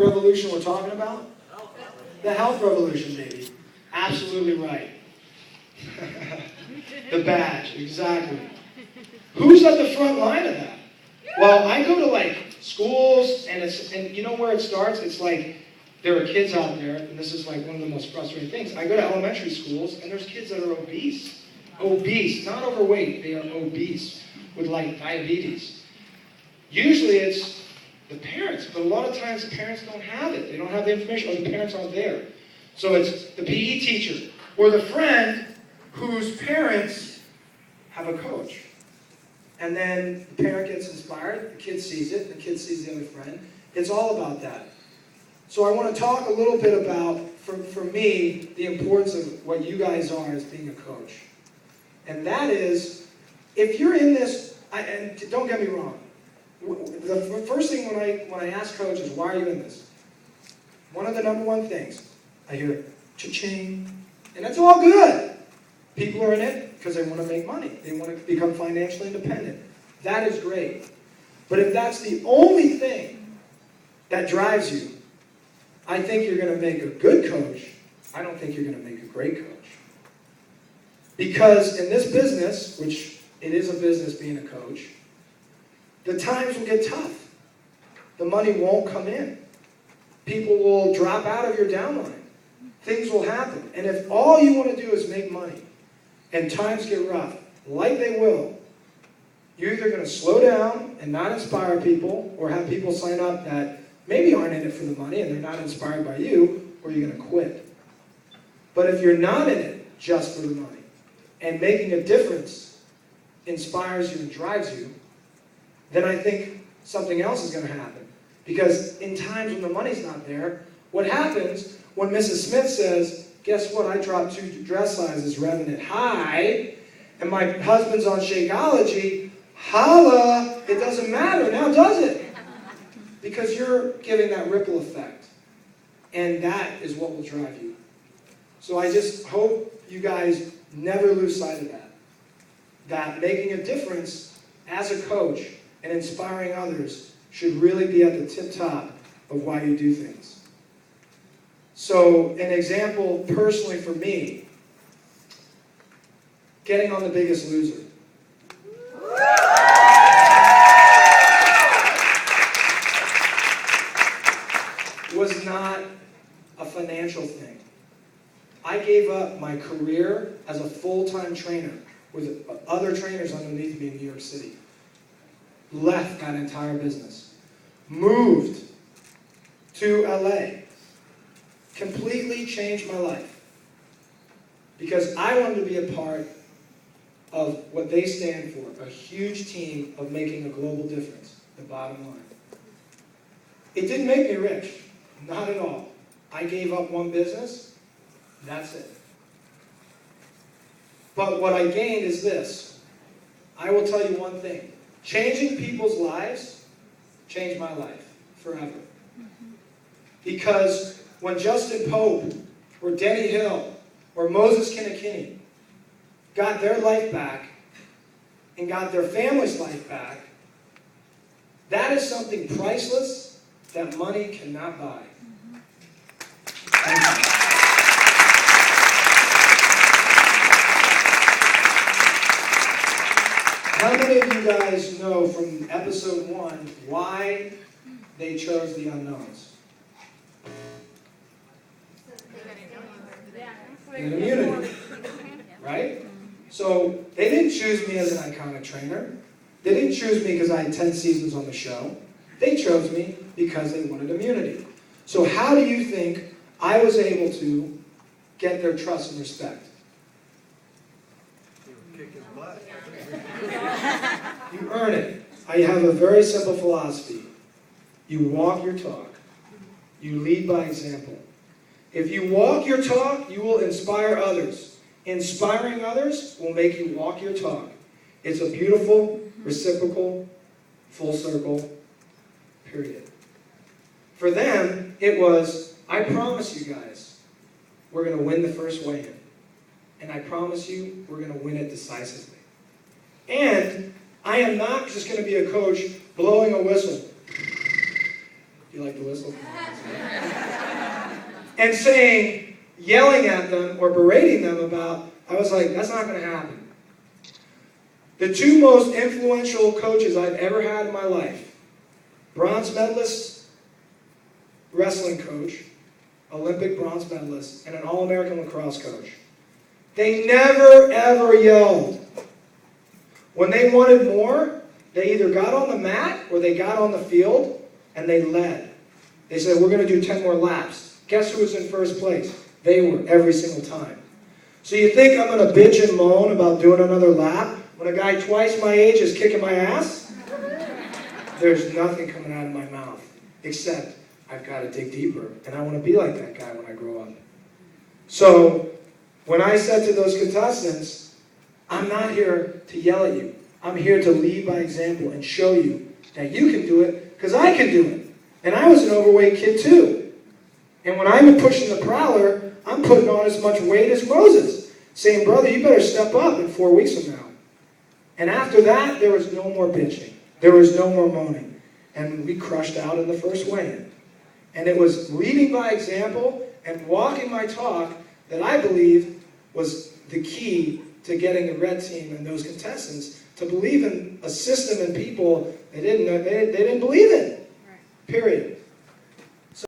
revolution we're talking about? The health revolution, baby. Absolutely right. The badge, exactly. Who's at the front line of that? Well, I go to like schools, and you know where it starts? It's like there are kids out there, and this is like one of the most frustrating things. I go to elementary schools, and there's kids that are obese. Obese, not overweight, they are obese with like diabetes. Usually it's the parents, but a lot of times the parents don't have it. They don't have the information, or the parents aren't there. So it's the PE teacher, or the friend whose parents have a coach. And then the parent gets inspired, the kid sees it, the kid sees the other friend. It's all about that. So I want to talk a little bit about, for me, the importance of what you guys are as being a coach. And that is, if you're in this, and don't get me wrong, the first thing when I ask coaches, why are you in this? One of the number one things, I hear, cha-ching, and that's all good. People are in it because they want to make money. They want to become financially independent. That is great. But if that's the only thing that drives you, I think you're going to make a good coach. I don't think you're going to make a great coach. Because in this business, which it is a business being a coach, the times will get tough. The money won't come in. People will drop out of your downline. Things will happen. And if all you want to do is make money, and times get rough, like they will, you're either going to slow down and not inspire people, or have people sign up that maybe aren't in it for the money and they're not inspired by you, or you're going to quit. But if you're not in it just for the money, and making a difference inspires you and drives you, then I think something else is going to happen. Because in times when the money's not there, what happens when Mrs. Smith says, guess what, I dropped 2 dress sizes, Revenant High, and my husband's on Shakeology, holla, it doesn't matter now, does it? Because you're giving that ripple effect. And that is what will drive you. So I just hope you guys never lose sight of that. That making a difference as a coach and inspiring others should really be at the tip top of why you do things. So an example personally for me, getting on The Biggest Loser. Was not a financial thing. I gave up my career as a full-time trainer with other trainers underneath me in New York City. Left that entire business. Moved to LA. Completely changed my life. Because I wanted to be a part of what they stand for, a huge team of making a global difference, the bottom line. It didn't make me rich. Not at all. I gave up one business, that's it. But what I gained is this. I will tell you one thing. Changing people's lives changed my life forever. Because when Justin Pope or Denny Hill or Moses Kinnikini got their life back and got their family's life back, that is something priceless that money cannot buy. How many of you guys know from episode 1 why they chose the unknowns? And immunity, right? So they didn't choose me as an iconic trainer. They didn't choose me because I had 10 seasons on the show. They chose me because they wanted immunity. So how do you think I was able to get their trust and respect? Kick his butt. You earn it. I have a very simple philosophy. You walk your talk. You lead by example. If you walk your talk, you will inspire others. Inspiring others will make you walk your talk. It's a beautiful, reciprocal, full circle, period. For them, it was, I promise you guys, we're going to win the first weigh-in. And I promise you, we're going to win it decisively. And I am not just going to be a coach blowing a whistle. You like the whistle? And saying, yelling at them or berating them about, I was like, that's not going to happen. The two most influential coaches I've ever had in my life, bronze medalist, wrestling coach, Olympic bronze medalist, and an All-American lacrosse coach. They never, ever yelled. When they wanted more, they either got on the mat or they got on the field and they led. They said, we're going to do 10 more laps. Guess who was in first place? They were every single time. So you think I'm going to bitch and moan about doing another lap when a guy twice my age is kicking my ass? There's nothing coming out of my mouth except I've got to dig deeper, and I want to be like that guy when I grow up. So when I said to those contestants, I'm not here to yell at you. I'm here to lead by example and show you that you can do it because I can do it. And I was an overweight kid too. And when I'm pushing the prowler, I'm putting on as much weight as Moses, saying, brother, you better step up in 4 weeks from now. And after that, there was no more bitching. There was no more moaning. And we crushed out in the first weigh-in. And it was leading by example and walking my talk that I believe was the key to getting the red team and those contestants to believe in a system and people they didn't believe in. Period.